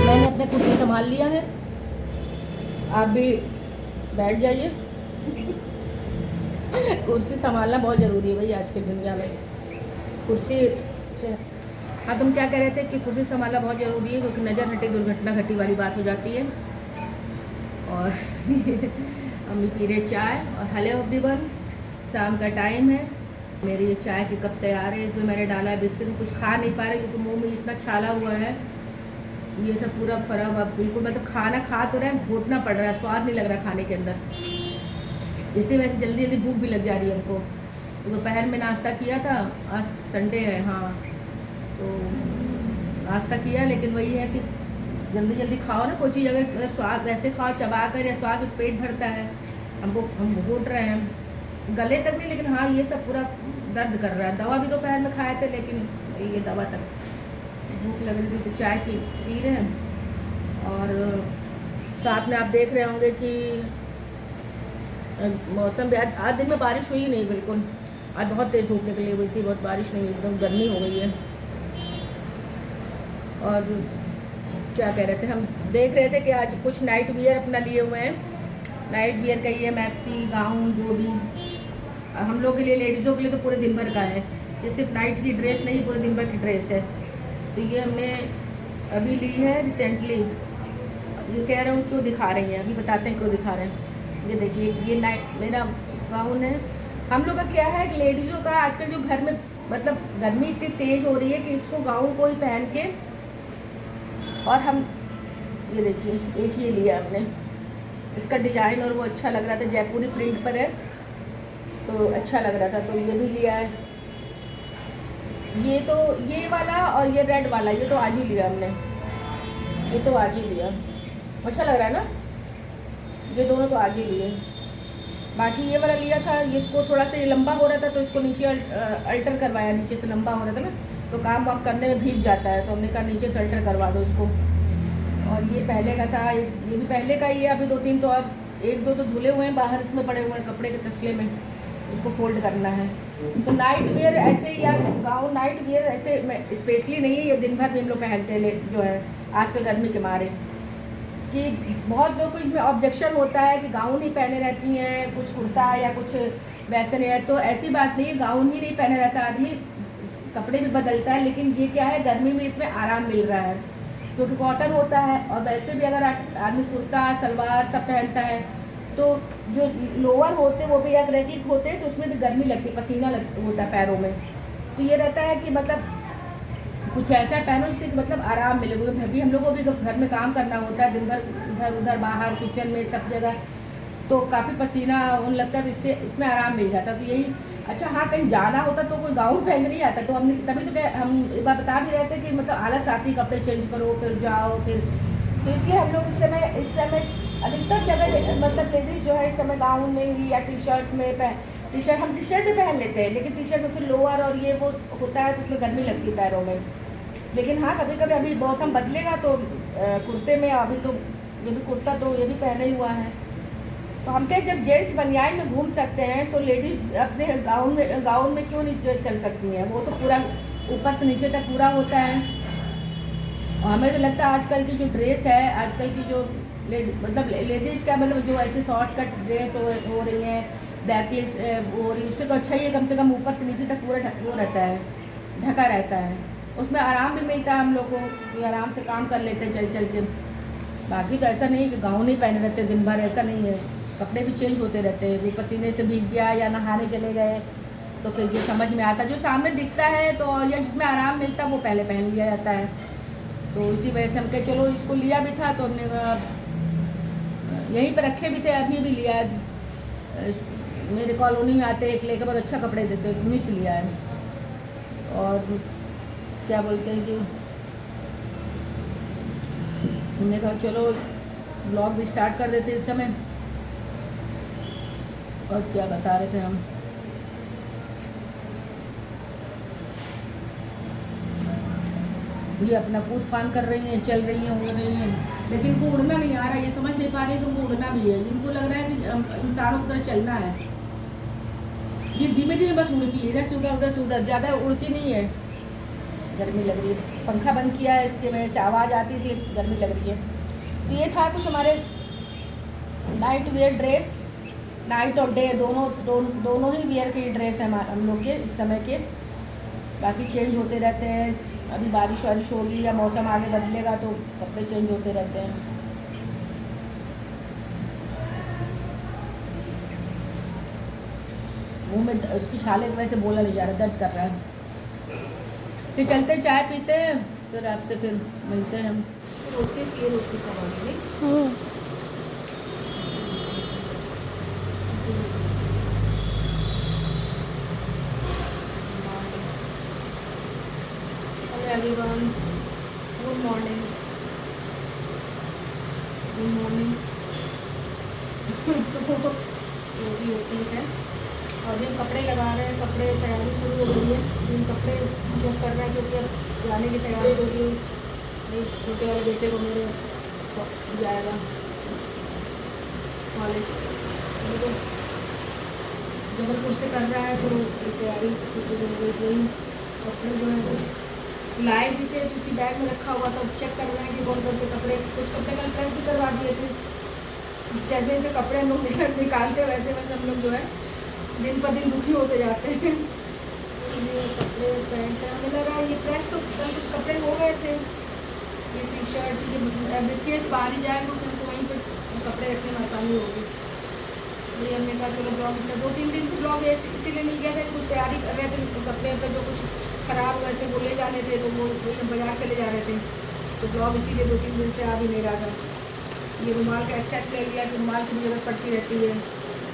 मैंने अपने कुर्सी संभाल लिया है, आप भी बैठ जाइए। कुर्सी संभालना बहुत ज़रूरी है भाई आज की दुनिया में। कुर्सी से हाँ, तुम क्या कह रहे थे कि कुर्सी संभालना बहुत ज़रूरी है, क्योंकि नज़र हटी दुर्घटना घटी वाली बात हो जाती है। और अम्मी पी रहे चाय। और हेलो एवरीवन, शाम का टाइम है। मेरी ये चाय की कप तैयार है। इसमें मैंने डाला है बिस्किट। कुछ खा नहीं पा रहे क्योंकि मुंह में इतना छाला हुआ है, ये सब पूरा फरा हुआ बिल्कुल। मतलब खाना खा तो रहे हैं, घोटना पड़ रहा है, स्वाद नहीं लग रहा खाने के अंदर। इसी वजह से जल्दी जल्दी भूख भी लग जा रही है हमको। तो दोपहर में नाश्ता किया था, आज संडे है हाँ, तो नाश्ता किया, लेकिन वही है कि जल्दी जल्दी खाओ ना कोई चीज़। अगर मतलब स्वाद वैसे खाओ चबा कर या स्वाद, तो पेट भरता है। हम घोट रहे हैं, गले तक नहीं, लेकिन हाँ ये सब पूरा दर्द कर रहा है। दवा भी दोपहर में खाए थे, लेकिन ये दवा तक भूख लग रही थी तो चाय पी रहे हैं। और साथ में आप देख रहे होंगे कि मौसम भी आज दिन में बारिश हुई नहीं बिल्कुल। आज बहुत तेज़ धूप निकली हुई थी, बहुत बारिश नहीं हुई, एकदम गर्मी हो गई है। और क्या कह रहे थे, हम देख रहे थे कि आज कुछ नाइट वियर अपना लिए हुए हैं। नाइट वियर का ये मैक्सी गाउन जो भी हम लोग के लिए, लेडीज़ों के लिए तो पूरे दिन भर का है। ये सिर्फ नाइट की ड्रेस नहीं, पूरे दिन भर की ड्रेस है। तो ये हमने अभी ली है रिसेंटली। ये कह रहा हूँ क्यों दिखा रही हैं, अभी बताते हैं क्यों दिखा रहे हैं। ये देखिए, ये नाइट मेरा गाउन है। हम लोग का क्या है कि लेडीज़ों का आजकल जो घर में मतलब गर्मी इतनी तेज़ हो रही है कि इसको गाउन को ही पहन के, और हम ये देखिए एक ये लिया हमने, इसका डिज़ाइन और वो अच्छा लग रहा था, जयपुरी प्रिंट पर है तो अच्छा लग रहा था, तो ये भी लिया है। ये तो ये वाला और ये रेड वाला, ये तो आज ही लिया हमने, ये तो आज ही लिया, अच्छा लग रहा है ना। ये दोनों तो आज ही लिए। बाकी ये वाला लिया था, ये इसको थोड़ा सा ये लंबा हो रहा था तो इसको नीचे अल्टर करवाया, नीचे से लंबा हो रहा था ना, तो काम वाम करने में भीग जाता है, तो हमने कहा नीचे से अल्टर करवा दो इसको। और ये पहले का था, ये भी पहले का ही है। अभी 2-3 तो और 1-2 तो धुले हुए हैं बाहर, इसमें पड़े हुए हैं कपड़े के तसले में, उसको फोल्ड करना है। तो नाइट वेयर ऐसे ही, या गाउन नाइट वेयर ऐसे स्पेशली नहीं है, ये दिन भर भी हम लोग पहनते हैं जो है आजकल गर्मी के मारे। कि बहुत लोग को इसमें ऑब्जेक्शन होता है कि गाउन ही पहने रहती हैं, कुछ कुर्ता या कुछ वैसे नहीं है, तो ऐसी बात नहीं है। गाउन ही नहीं पहने रहता आदमी, कपड़े भी बदलता है, लेकिन ये क्या है, गर्मी में इसमें आराम मिल रहा है क्योंकि कॉटन होता है। और वैसे भी अगर आदमी कुर्ता सलवार सब पहनता है तो जो लोअर होते हैं वो भी एक्रेटिक होते हैं, तो उसमें भी गर्मी लगती है, पसीना होता है पैरों में। तो ये रहता है कि मतलब कुछ ऐसा पहनो जिससे कि मतलब आराम मिले, क्योंकि अभी हम लोग को भी घर में काम करना होता है दिन भर, इधर उधर बाहर किचन में सब जगह, तो काफ़ी पसीना होने लगता है, तो इससे इसमें आराम मिल जाता है। तो यही अच्छा हाँ, कहीं जाना होता तो कोई गाउन पहन नहीं आता, तो हमने तभी तो हम एक बार बता भी रहे थे कि मतलब आलस आती, कपड़े चेंज करो फिर जाओ फिर, तो इसलिए हम लोग इस समय अधिकतर जगह मतलब लेडीज़ जो है इस समय गाउन में ही या टी शर्ट में हम टी शर्ट भी पहन लेते हैं, लेकिन टी शर्ट में फिर लोअर और ये वो होता है तो उसमें गर्मी लगती है पैरों में। लेकिन हाँ, कभी कभी अभी मौसम बदलेगा तो कुर्ते में, अभी तो ये भी कुर्ता तो ये भी पहने ही हुआ है। तो हम कहें जब जेंट्स बनियान में घूम सकते हैं तो लेडीज़ अपने गाउन में क्यों नहीं चल सकती हैं। वो तो पूरा ऊपर से नीचे तक पूरा होता है। और हमें तो लगता है आजकल की जो ड्रेस है, आजकल की जो मतलब लेडीज़ का मतलब जो ऐसे शॉर्ट कट ड्रेस हो रही हैं, बैकलेस हो रही, उससे तो अच्छा ही है, कम से कम ऊपर से नीचे तक पूरा वो रहता है, ढका रहता है, उसमें आराम भी मिलता है हम लोग को कि आराम से काम कर लेते हैं चल के। बाकी तो ऐसा नहीं कि गाउन ही पहने रहते दिन भर, ऐसा नहीं है, कपड़े भी चेंज होते रहते हैं। ये पसीने से भीग गया या नहाने चले गए तो फिर जो समझ में आता, जो सामने दिखता है तो या जिसमें आराम मिलता है वो पहले पहन लिया जाता है। तो इसी वजह से हम कहे चलो इसको लिया भी था तो हमने यहीं पर रखे भी थे, अभी भी लिया है। मेरे कॉलोनी में आते एक लेकर बहुत अच्छा कपड़े देते हैं, उन्हीं से लिया है। और क्या बोलते हैं कि हमने कहा चलो ब्लॉग भी स्टार्ट कर देते इस समय। और क्या बता रहे थे हम, ये अपना कूद फान कर रही हैं, चल रही हैं, उड़ रही हैं, लेकिन इनको उड़ना नहीं आ रहा, ये समझ नहीं पा रही कि उनको उड़ना भी है। इनको लग रहा है कि इंसानों की तरह चलना है। ये धीमे धीमे बस उड़ती है, इधर से उधर, उधर से उधर, ज़्यादा उड़ती नहीं है। गर्मी लग रही है। पंखा बंद किया है, इसकी वजह से आवाज़ आती है, इसलिए गर्मी लग रही है। तो ये था कुछ हमारे नाइट वेयर ड्रेस, नाइट और डे दोनों ही वियर के ड्रेस हैं हम लोग के इस समय के। बाकी चेंज होते रहते हैं, अभी बारिश वारिश होगी या मौसम आगे बदलेगा तो कपड़े चेंज होते रहते हैं। मुंह में उसकी छाले की वजह से बोला नहीं जा रहा, दर्द कर रहा है। फिर चलते चाय पीते हैं, फिर आपसे फिर मिलते हैं हम। रोटी सी रोटी खवाएंगे। Everyone, good morning. Good morning. तो रोटी होती है और हम कपड़े लगा रहे हैं, कपड़े तैयारी शुरू हो गई है। हम कपड़े चेक कर रहे हैं क्योंकि अब जाने की तैयारी हो रही है। छोटे वाले बेटे को मेरे जाएगा कॉलेज, जबलपुर से कर रहा है, तो तैयारी शुरू हो गई। वही कपड़े जो है कुछ लाए भी थे तो उसी बैग में रखा हुआ था, चेक कर रहे हैं कि कौन कौन से कपड़े, कुछ कपड़े कल प्रेस भी करवा दिए थे। जैसे जैसे कपड़े हम लोग निकालते वैसे वैसे हम लोग जो है दिन पर दिन दुखी होते जाते हैं। ये कपड़े पैंट हमें लगा ये प्रेस तो कल कुछ कपड़े हो गए थे, ये टी शर्ट, ये केस बाहर ही जाएगा तो हमको वहीं पर कपड़े रखने में आसानी होगी। ये हमने कहा चलो ब्लॉग, 2-3 दिन से ब्लॉग इसीलिए नहीं गया था, कुछ तैयारी कर रहे थे कपड़े पर, जो कुछ ख़राब हुए थे वो ले जाने थे, तो वो बाज़ार चले जा रहे थे, तो ब्लॉग इसीलिए 2-3 दिन से आ भी नहीं रहा था। ये रुमाल का एक्सेप्ट ले लिया कि रुमाल की भी ज़रूरत पड़ती रहती है।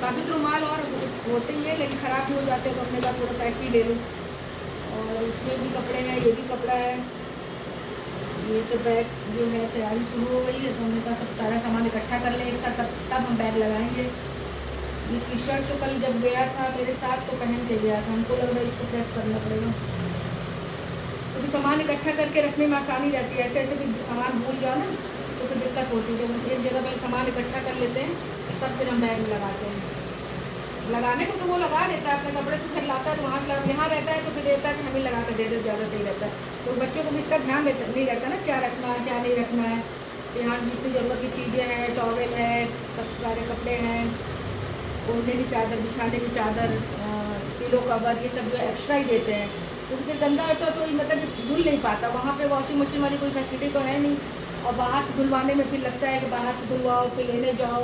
बाकी तो रुमाल और होते ही है लेकिन ख़राब भी हो जाते हैं, तो हमने कहा थोड़ा पैक ही ले लूँ। और इसमें भी कपड़े हैं, ये भी कपड़ा है, ये सब बैग जो है तैयारी शुरू हो गई है, तो हमने कहा सब सारा सामान इकट्ठा कर लें एक साथ, तब हम बैग लगाएंगे। ये टी शर्ट तो कल जब गया था मेरे साथ तो पहन के गया था, हमको लग रहा है इसको प्रेस करना पड़ेगा क्योंकि सामान इकट्ठा करके रखने में आसानी रहती है। ऐसे ऐसे भी सामान भूल जाओ ना तो फिर दिक्कत होती है। जब हम एक जगह पर सामान इकट्ठा कर लेते हैं तब फिर हम बैग में लगाते हैं। लगाने को तो वो लगा देता है, अपने कपड़े तो फिर लाता है तो वहाँ से यहाँ रहता है तो फिर देता है कि हमें लगा कर दे दे, ज़्यादा सही रहता है। तो बच्चों को भी इतना ध्यान नहीं रहता ना क्या रखना है क्या नहीं रखना है। यहाँ जितनी ज़रूरत की चीज़ें हैं, टॉवेल है, सब सारे कपड़े हैं, ओढ़ने की चादर, बिछाने की चादर, पिलो कवर, ये सब जो एक्स्ट्रा ही देते हैं क्योंकि फिर गंदा होता तो मतलब धुल नहीं पाता। वहाँ पे वॉशिंग मशीन वाली कोई फैसिलिटी तो है नहीं, और बाहर से धुलवाने में फिर लगता है कि बाहर से धुलवाओ फिर लेने जाओ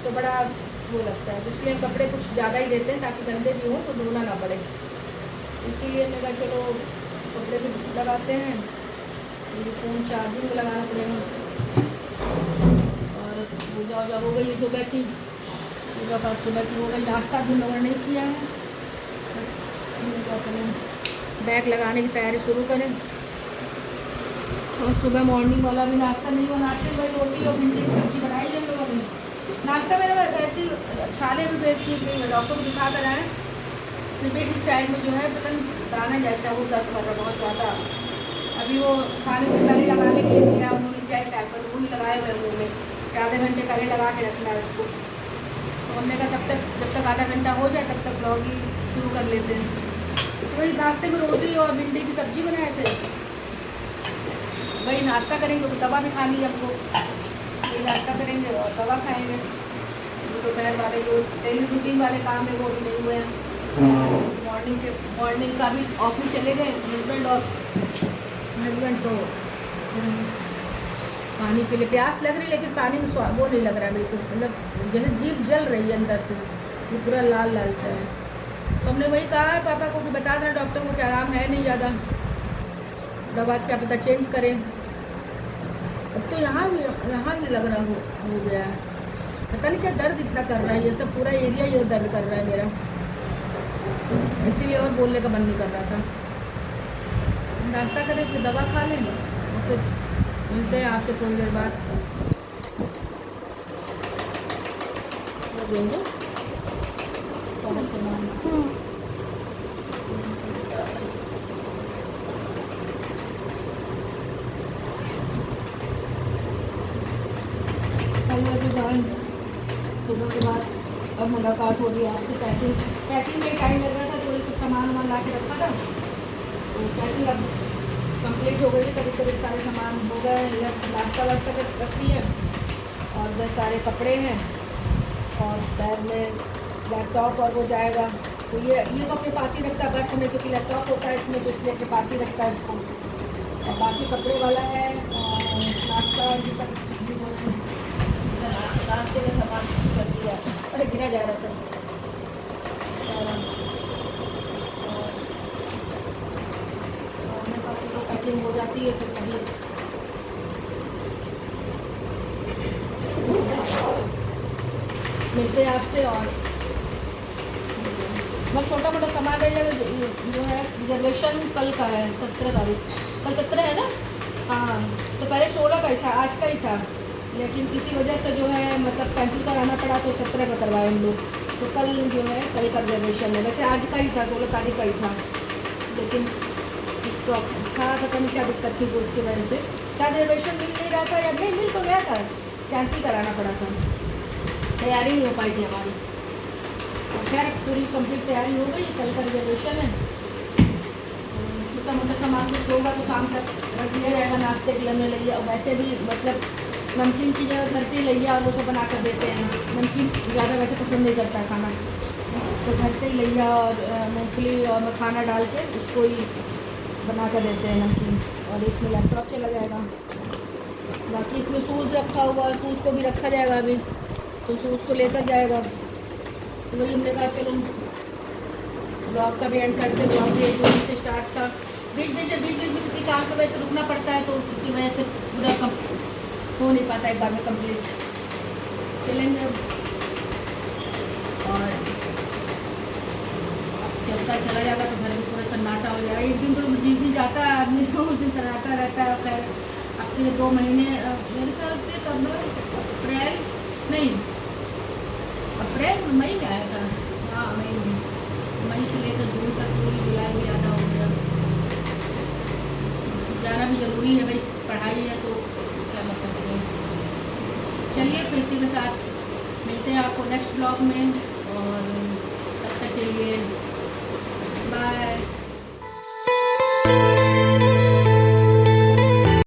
तो बड़ा वो लगता है। तो इसलिए हम कपड़े कुछ ज़्यादा ही देते हैं ताकि गंदे भी हों तो धोना ना पड़े। इसीलिए मैंने कहा चलो कपड़े भी लगाते हैं। फ़ोन चार्जिंग में लगाना पड़ेगा। और पूजा वूजा हो गई सुबह की, पूजा पाठ सुबह की हो गई। नाश्ता भी लोगों ने नहीं किया है, क्या करें, बैग लगाने की तैयारी शुरू करें। और सुबह मॉर्निंग वाला भी नाश्ता नहीं हुआ, नाश्ते में वही रोटी और भिंडी की सब्ज़ी बनाई है हम लोगों ने। नाश्ता मेरा ऐसे छाले भी बेच ठीक नहीं है, डॉक्टर को दिखा कर आए, पेट की साइड में जो है पतन दाना जैसा वो दर्द कर रहा है बहुत ज़्यादा। अभी वो खाने से पहले लगाने के लिए दिया उन्होंने जेल टाइप पर, वही लगाए हुए मुँह में कि आधे घंटे पहले लगा के रखना है उसको। तो हमने कहा तब तक जब तक आधा घंटा हो जाए तब तक ब्लॉग ही शुरू कर लेते हैं। तो वही नाश्ते में रोटी और भिंडी की सब्ज़ी बनाए थे, वही नाश्ता करेंगे। तो दवा भी खानी है हमको, वही नाश्ता करेंगे और दवा खाएंगे। दोपहर वाले जो डेली रूटीन वाले काम है वो भी नहीं हुए हैं। मॉर्निंग का भी ऑफिस चले गए हस्बैंड तो पानी के लिए प्यास लग रही, लेकिन पानी में स्वाद वो नहीं लग रहा है बिल्कुल, मतलब जैसे जीभ जल रही है अंदर से, वो पूरा लाल लाल सा है। तो हमने वही कहा है पापा को कि बता देना डॉक्टर को कि आराम है नहीं ज़्यादा, दवा क्या पता चेंज करें। अब तो यहाँ भी लग रहा हो गया है, पता नहीं क्या दर्द इतना कर रहा है, ये सब पूरा एरिया ये दर्द कर रहा है मेरा, इसीलिए और बोलने का मन नहीं कर रहा था। नाश्ता करें फिर दवा खा लें और फिर मिलते हैं आपसे थोड़ी देर बाद। सुबह के बाद अब मुलाकात हो रही है आपसे। पैकिंग में टाइम लग रहा था, थोड़ी सा सामान वामान ला के रखा था, तो पैकिंग अब कंप्लीट हो गई है, करीब करीब सारे सामान हो गए हैं। इधर नाश्ता वास्ता कर रख दिया और इधर सारे कपड़े हैं और बैग में लैपटॉप और वो जाएगा। तो ये तो अपने पास ही रखता है बर्थ में, क्योंकि लैपटॉप होता है इसमें, तो इसलिए अपने पास ही रखता है इसको। और बाकी कपड़े वाला है और नाश्ता ये सब नाश्ते का सामान कर दिया। अरे गिरा जा रहा सब पैकिंग हो जाती है तो कभी मिलते हैं आपसे। और बहुत छोटा मोटा सामान है जो है। रिजर्वेशन कल का है 17 तारीख, कल 17 है ना। हाँ, तो पहले 16 का ही था, आज का ही था, लेकिन किसी वजह से जो है मतलब कैंसिल कराना पड़ा तो 17 का करवाए हम लोग। तो कल जो है कल का रिजर्वेशन है, वैसे आज का ही था, 16 तारीख का ही था, लेकिन स्टॉक था, पता नहीं क्या दिक्कत थी, तो उसकी वजह से शायद रिजर्वेशन मिल नहीं रहा था, या नहीं मिल तो गया था, कैंसिल कराना पड़ा था, तैयारी नहीं हो पाई थी हमारी। और खैर पूरी कंप्लीट तैयारी हो गई, कल का रिजर्वेशन है। छोटा मोटा सामान कुछ होगा तो शाम तक रख दिया जाएगा नाश्ते के लिए हमने लिया। और वैसे भी मतलब नमकीन चीज़ें घर से ही लिया और वो सब बना कर देते हैं। नमकीन ज़्यादा वैसे पसंद नहीं करता है खाना, तो घर से ही लिया और मूँगफली और मखाना डाल के उसको ही बना कर देते हैं नमकीन। और इसमें लैपटॉप चला जाएगा। बाकी इसमें शूज़ रखा हुआ, शूज़ को भी रखा जाएगा अभी, तो शूज़ तो लेकर जाएगा। तो वही हमने कहा चलो ब्लॉग का भी एंड करके, ब्लॉग भी 1 दिन से स्टार्ट था, बीच बीच में किसी काम की वजह से रुकना पड़ता है, तो इसी वजह से पूरा हो नहीं पाता एक बार में कंप्लीट। चलेंगे अब और चलता चला जाएगा तो घर में पूरा सन्नाटा हो जाएगा। एक दिन तो जिस दिन जाता है आदमी तो उस दिन सन्नाटा रहता है। खैर अब के 2 महीने मेरे ख्याल से कब अप्रैल नहीं अप्रैल मई में आया था। हाँ मई में, मई से लेकर जून तक पूरी जुलाई भी आधा हो गया। जाना भी ज़रूरी है भाई, पढ़ाई है तो क्या कर सकते हैं। चलिए फिर इसी के साथ मिलते हैं आपको नेक्स्ट ब्लॉग में, और तब तक के लिए बाय।